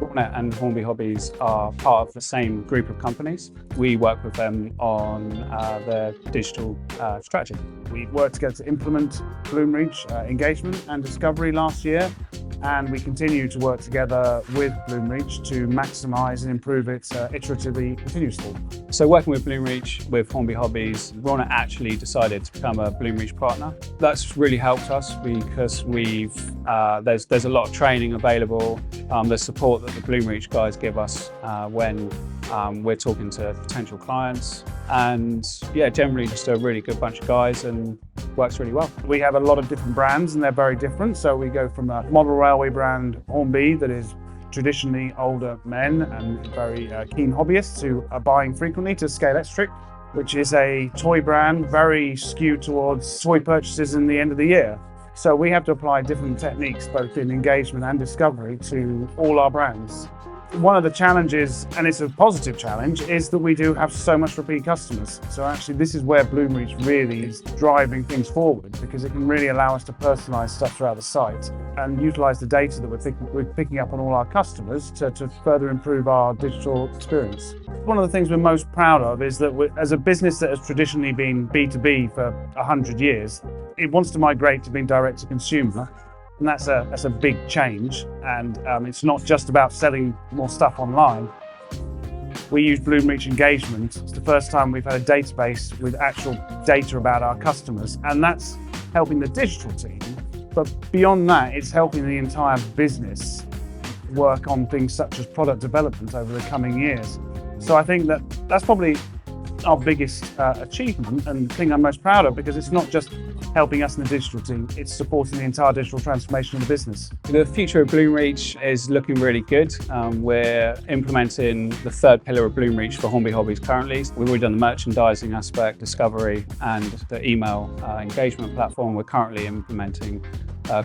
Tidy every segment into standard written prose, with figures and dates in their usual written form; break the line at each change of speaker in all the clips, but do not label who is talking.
Rawnet and Hornby Hobbies are part of the same group of companies. We work with them on their digital strategy.
We worked together to implement Bloomreach Engagement and Discovery last year, and we continue to work together with Bloomreach to maximise and improve it iteratively, continuously.
So working with Bloomreach, with Hornby Hobbies, Rawnet actually decided to become a Bloomreach partner. That's really helped us because there's a lot of training available. There's support that the Bloomreach guys give us when we're talking to potential clients, and yeah, generally just a really good bunch of guys and works really well.
We have a lot of different brands and they're very different. So we go from a model railway brand, Hornby, that is traditionally older men and very keen hobbyists who are buying frequently, to Scale Electric, which is a toy brand very skewed towards toy purchases in the end of the year. So we have to apply different techniques both in engagement and discovery to all our brands. One of the challenges, and it's a positive challenge, is that we do have so much repeat customers. So actually this is where Bloomreach really is driving things forward, because it can really allow us to personalize stuff throughout the site and utilize the data that we're picking up on all our customers to further improve our digital experience. One of the things we're most proud of is that as a business that has traditionally been B2B for 100 years, it wants to migrate to being direct to consumer. And that's a big change, and it's not just about selling more stuff online. We use Bloomreach Engagement. It's the first time we've had a database with actual data about our customers, and that's helping the digital team. But beyond that, it's helping the entire business work on things such as product development over the coming years. So I think that's probably our biggest achievement and thing I'm most proud of, because it's not just helping us in the digital team, it's supporting the entire digital transformation of the business.
The future of Bloomreach is looking really good. We're implementing the third pillar of Bloomreach for Hornby Hobbies currently. We've already done the merchandising aspect, discovery, and the email engagement platform. We're currently implementing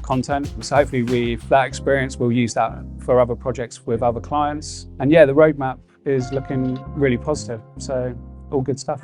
content. So hopefully with that experience, we'll use that for other projects with other clients. And yeah, the roadmap is looking really positive. So all good stuff.